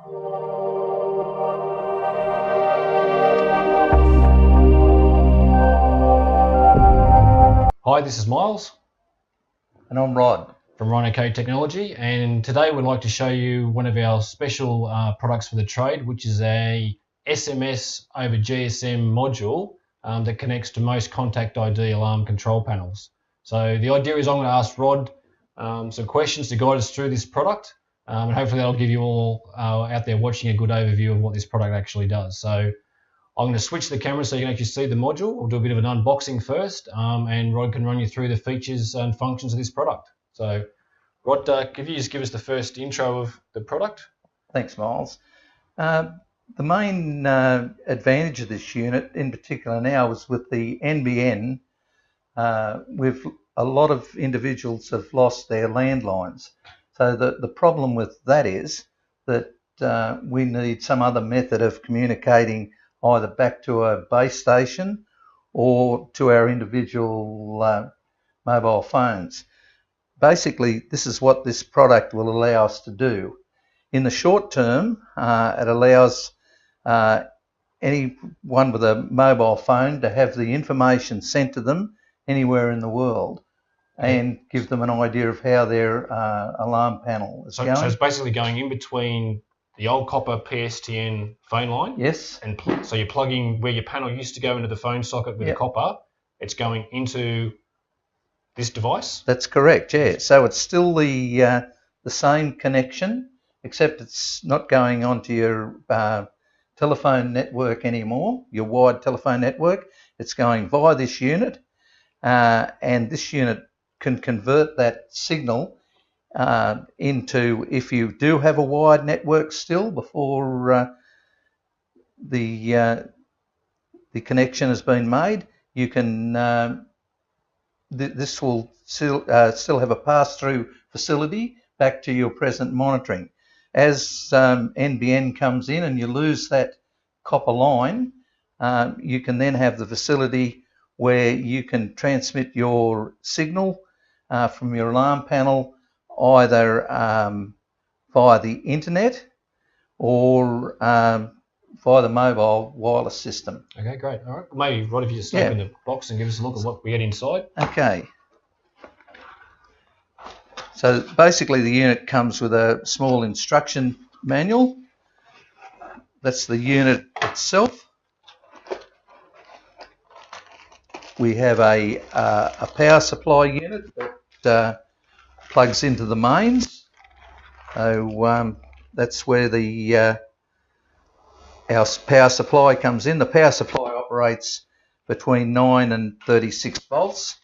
Hi, this is Myles. And I'm Rod from RhinoCo Technology, and today we'd like to show you one of our special products for the trade, which is a SMS over GSM module that connects to most contact ID alarm control panels. So the idea is I'm going to ask Rod some questions to guide us through this product, and hopefully that'll give you all out there watching a good overview of what this product actually does. So I'm going to switch the camera so you can actually see the module. We'll do a bit of an unboxing first, and Rod can run you through the features and functions of this product. So, Rod, could you just give us the first intro of the product? Thanks, Myles. The main advantage of this unit, in particular now, is with the NBN. A lot of individuals have lost their landlines. So the problem with that is that we need some other method of communicating either back to a base station or to our individual mobile phones. Basically, this is what this product will allow us to do. In the short term, it allows anyone with a mobile phone to have the information sent to them anywhere in the world and give them an idea of how their alarm panel is going. So it's basically going in between the old copper PSTN phone line. Yes. And so you're plugging where your panel used to go into the phone socket with the copper. It's going into this device. That's correct. Yeah. So it's still the same connection, except it's not going onto your telephone network anymore. Your wired telephone network. It's going via this unit, and this unit can convert that signal into, if you do have a wired network still before the connection has been made, you can this will still have a pass-through facility back to your present monitoring. As NBN comes in and you lose that copper line, you can then have the facility where you can transmit your signal from your alarm panel either via the internet or via the mobile wireless system. Okay, great. All right. Maybe, Rod, if you just open the box and give us a look at what we get inside. Okay. So basically the unit comes with a small instruction manual. That's the unit itself. We have a power supply unit that plugs into the mains. So that's where our power supply comes in. The power supply operates between 9 and 36 volts.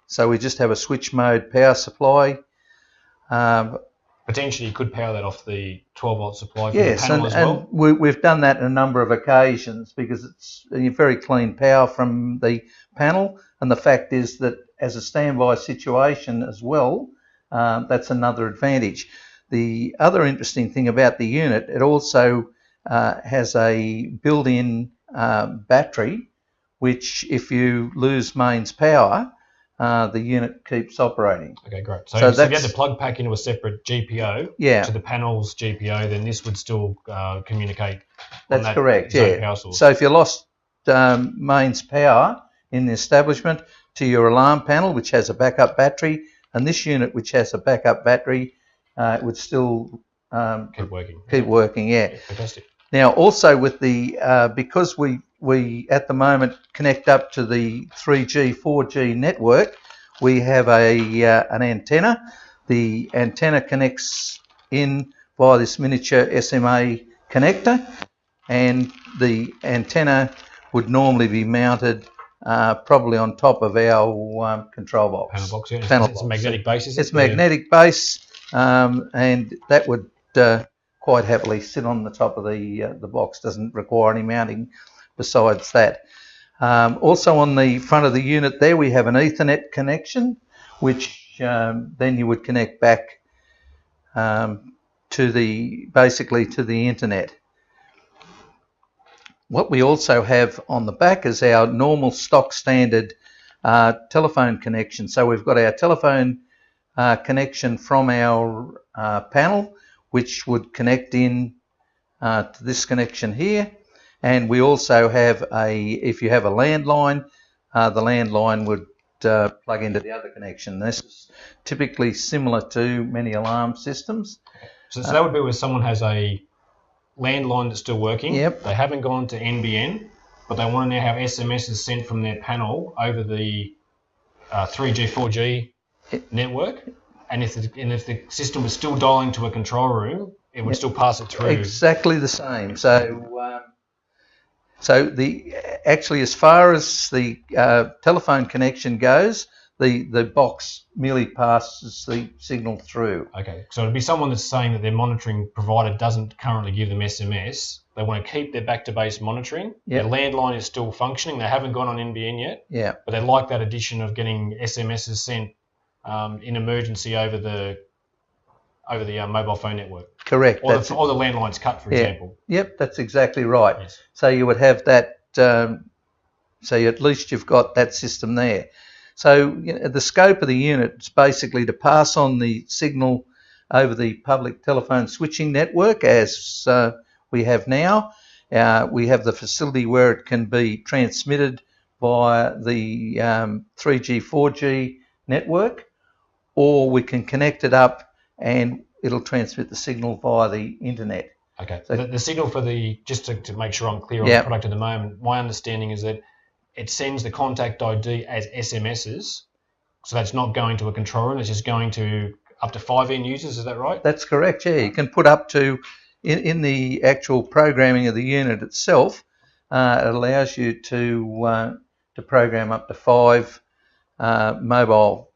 So we just have a switch mode power supply. Potentially you could power that off the 12 volt supply from the panel as well. And we've done that on a number of occasions because it's very clean power from the panel, and the fact is that as a standby situation as well, that's another advantage. The other interesting thing about the unit, it also has a built-in battery, which if you lose mains power, the unit keeps operating. Okay, great. So if you had to plug back into a separate GPO to the panel's GPO, then this would still communicate. That's correct, yeah. So if you lost mains power in the establishment to your alarm panel, which has a backup battery, and this unit, which has a backup battery, it would still keep working. Keep working, yeah. Fantastic. Now, also with the because we at the moment connect up to the 3G, 4G network, we have an antenna. The antenna connects in via this miniature SMA connector, and the antenna would normally be mounted probably on top of our control box. Panel box, yeah. It's a magnetic base, is it? It's magnetic base, and that would quite happily sit on the top of the box. Doesn't require any mounting besides that. Also on the front of the unit there we have an Ethernet connection, which then you would connect back basically to the internet. What we also have on the back is our normal stock standard telephone connection. So we've got our telephone connection from our panel, which would connect in to this connection here, and we also have if you have a landline, the landline would plug into the other connection. This is typically similar to many alarm systems. So that would be where someone has a landline that's still working. Yep. They haven't gone to NBN, but they want to now have SMSs sent from their panel over the 3G, 4G network. And if the system was still dialing to a control room, it would still pass it through. Exactly the same. So actually, as far as the telephone connection goes, the box merely passes the signal through. Okay, so it'd be someone that's saying that their monitoring provider doesn't currently give them SMS. They want to keep their back-to-base monitoring. Yep. Their landline is still functioning. They haven't gone on NBN yet. Yeah. But they like that addition of getting SMSs sent in emergency over the mobile phone network. Correct. Or the landline's cut, for example. Yep, that's exactly right. Yes. So you would have that. So at least you've got that system there. So the scope of the unit is basically to pass on the signal over the public telephone switching network as we have now. We have the facility where it can be transmitted via the 3G, 4G network, or we can connect it up and it'll transmit the signal via the internet. Okay. So the signal for just to make sure I'm clear on the product at the moment, my understanding is that it sends the contact ID as SMSs, so that's not going to a control room, it's just going to up to 5 end users, is that right? That's correct, yeah. You can put up to, in the actual programming of the unit itself, it allows you to program up to 5 mobile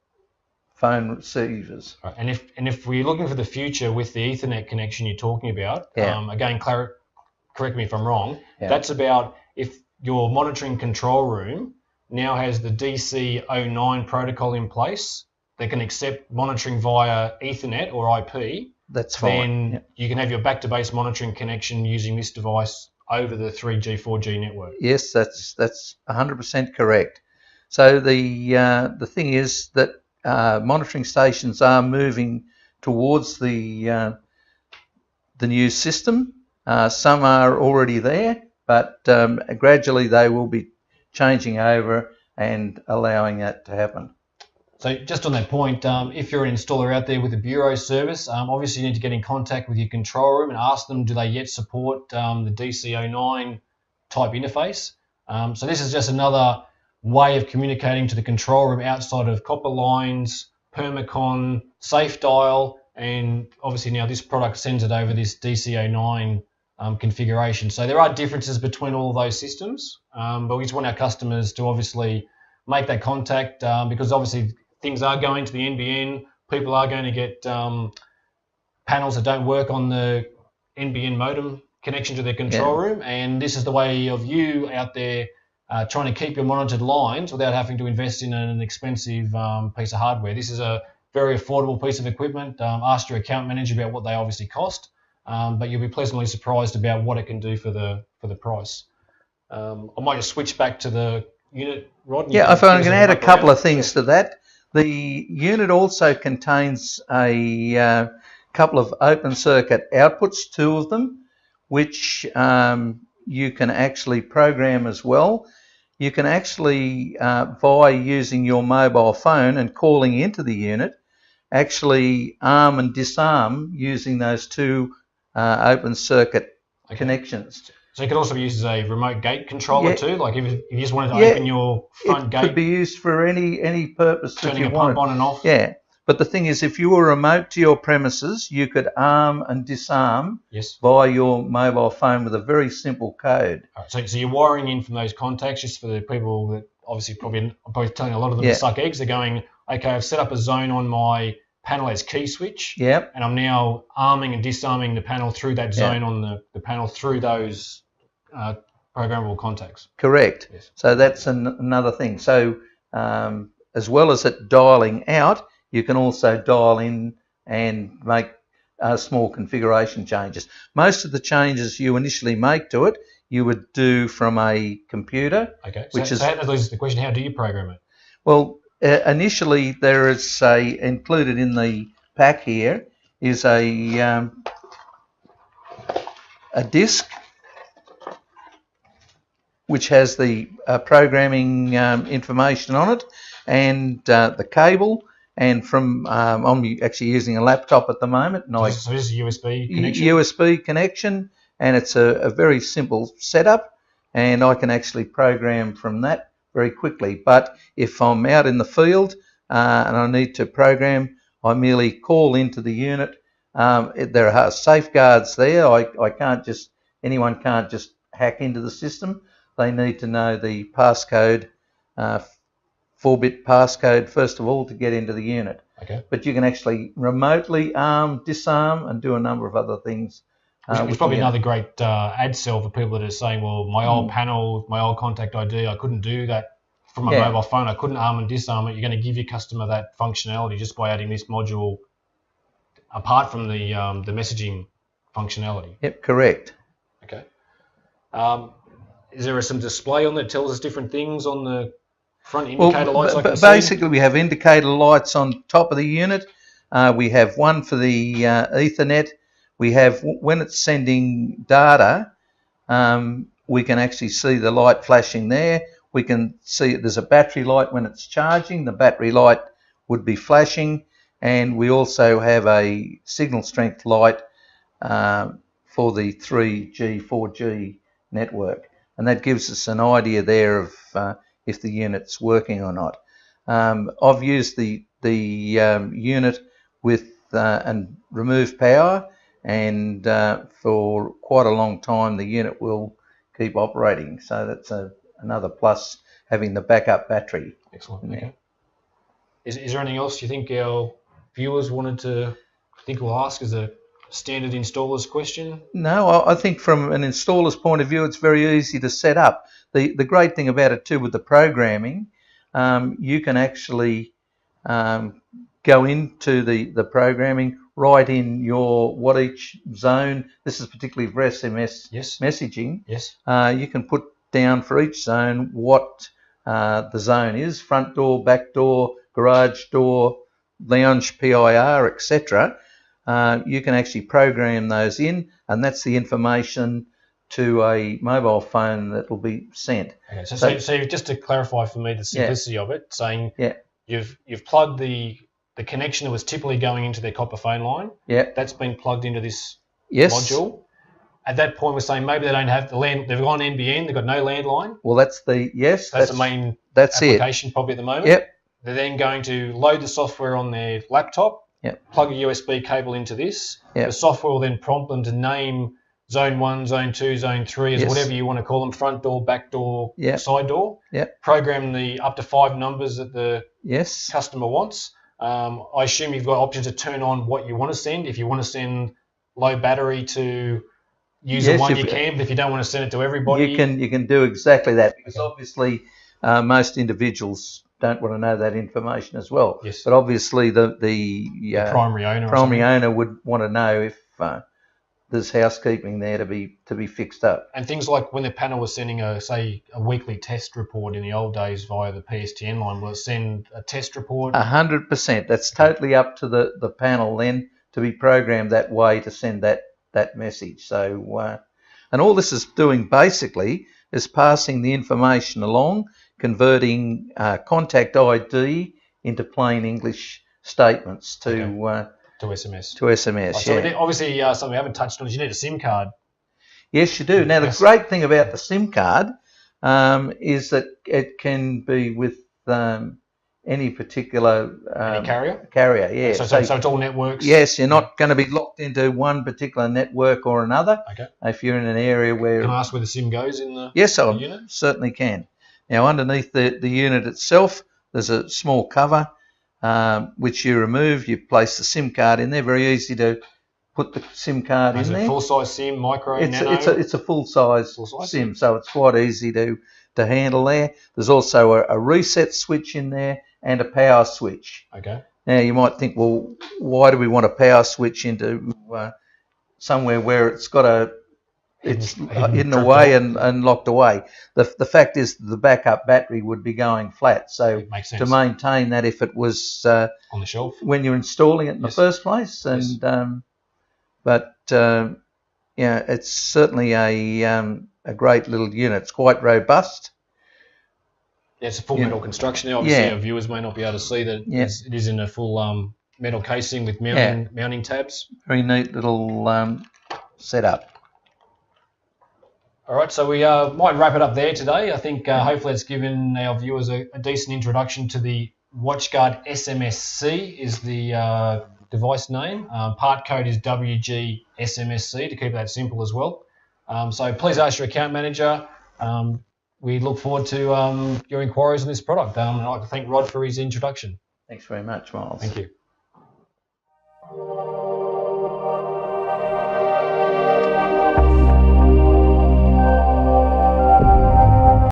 phone receivers. Right. And if we're looking for the future with the Ethernet connection you're talking about, again, correct me if I'm wrong, that's about if your monitoring control room now has the DC09 protocol in place that can accept monitoring via Ethernet or IP. That's fine. Then you can have your back-to-base monitoring connection using this device over the 3G, 4G network. Yes, that's 100% correct. So the thing is that monitoring stations are moving towards the new system. Some are already there, but gradually they will be changing over and allowing that to happen. So just on that point, if you're an installer out there with a bureau service, obviously you need to get in contact with your control room and ask them, do they yet support the DC09 type interface? So this is just another way of communicating to the control room outside of copper lines, Permacon, safe dial, and obviously now this product sends it over this DC09 configuration. So there are differences between all of those systems, but we just want our customers to obviously make that contact because obviously things are going to the NBN. People are going to get panels that don't work on the NBN modem connection to their control room, and this is the way of you out there trying to keep your monitored lines without having to invest in an expensive piece of hardware. This is a very affordable piece of equipment. Ask your account manager about what they obviously cost, but you'll be pleasantly surprised about what it can do for the price. I might just switch back to the unit, Rod. Yeah, if I'm going to add a couple of things to that. The unit also contains a couple of open circuit outputs, 2 of them, which you can actually program as well. You can actually, by using your mobile phone and calling into the unit, actually arm and disarm using those 2 open circuit connections. So it could also be used as a remote gate controller too, like if you just wanted to open your front gate. It could be used for any purpose. Turning a pump on and off. Yeah, but the thing is, if you were remote to your premises, you could arm and disarm via your mobile phone with a very simple code. Right, so you're wiring in from those contacts, just for the people that obviously probably telling a lot of them to suck eggs. They're going, okay, I've set up a zone on my panel as key switch, and I'm now arming and disarming the panel through that zone on the panel through those programmable contacts. Correct. Yes. So that's another thing. So as well as it dialing out, you can also dial in and make small configuration changes. Most of the changes you initially make to it, you would do from a computer. Okay. So that leads to the question: how do you program it? Well, initially there is included in the pack here is a a disc which has the programming information on it, and the cable. And from I'm actually using a laptop at the moment. And so this is a USB connection? USB connection, and it's a very simple setup, and I can actually program from that very quickly. But if I'm out in the field and I need to program, I merely call into the unit. There are safeguards there. Anyone can't just hack into the system. They need to know the passcode, 4-bit passcode first of all to get into the unit. Okay. But you can actually remotely arm, disarm, and do a number of other things. It's probably another great ad sell for people that are saying, well, my old panel, my old contact ID, I couldn't do that from a mobile phone. I couldn't arm and disarm it. You're going to give your customer that functionality just by adding this module apart from the messaging functionality. Yep, correct. Okay. Is there some display on there that tells us different things on the front indicator lights? Basically, we have indicator lights on top of the unit. We have one for the Ethernet. We have, when it's sending data, we can actually see the light flashing there. We can see there's a battery light when it's charging. The battery light would be flashing. And we also have a signal strength light for the 3G, 4G network. And that gives us an idea there of if the unit's working or not. I've used the unit with and removed power, and for quite a long time the unit will keep operating. So that's another plus, having the backup battery. Excellent. Okay. Is there anything else you think our viewers wanted to we'll ask as a standard installer's question? No, I think from an installer's point of view, it's very easy to set up. The great thing about it too with the programming, you can actually go into the programming, write in what each zone, this is particularly for SMS messaging, you can put down for each zone what the zone is, front door, back door, garage door, lounge, PIR, etc. You can actually program those in, and that's the information to a mobile phone that will be sent. Okay, so just to clarify for me the simplicity of it, saying you've plugged the connection that was typically going into their copper phone line. Yeah. That's been plugged into this module. At that point, we're saying maybe they don't have they've gone NBN, they've got no landline. Well, that's the main application probably at the moment. Yep. They're then going to load the software on their laptop, plug a USB cable into this. The software will then prompt them to name Zone 1, Zone 2, Zone 3 as whatever you want to call them, front door, back door, side door. Program the up to 5 numbers that the customer wants. I assume you've got options to turn on what you want to send. If you want to send low battery to user one, you can, but if you don't want to send it to everybody... You can do exactly that, because obviously most individuals don't want to know that information as well. Yes. But obviously the primary owner would want to know if there's housekeeping there to be fixed up. And things like when the panel was sending a weekly test report in the old days via the PSTN line, will it send a test report? 100%. That's totally up to the panel then to be programmed that way to send that message. So and all this is doing basically is passing the information along, converting contact ID into plain English statements to SMS. To SMS, so obviously, something we haven't touched on is you need a SIM card. Yes, you do. Now, the great thing about the SIM card is that it can be with any particular any carrier. Yeah. So it's all networks. Yes, you're not going to be locked into one particular network or another. Okay. If you're in an area where... Can I ask where the SIM goes in the unit? Yes, I certainly can. Now, underneath the unit itself, there's a small cover which you remove. You place the SIM card in there. Very easy to put the SIM card in there. Full-size SIM, micro, nano? It's a full-size SIM, so it's quite easy to handle there. There's also a reset switch in there and a power switch. Okay. Now, you might think, well, why do we want a power switch into somewhere where it's got it's hidden away and locked away? The fact is the backup battery would be going flat. So to maintain that, if it was on the shelf when you're installing it in the first place, and but yeah, it's certainly a great little unit. It's quite robust. Yeah, it's a full metal construction. Now, obviously, Yeah. our viewers may not be able to see that Yeah. it is in a full metal casing with mounting tabs. Very neat little setup. All right, so we might wrap it up there today. I think hopefully it's given our viewers a decent introduction to the Watchguard SMSC is the device name. Part code is WGSMSC to keep that simple as well. So please ask your account manager. We look forward to your inquiries on this product. I'd like to thank Rod for his introduction. Thanks very much, Myles. Thank you.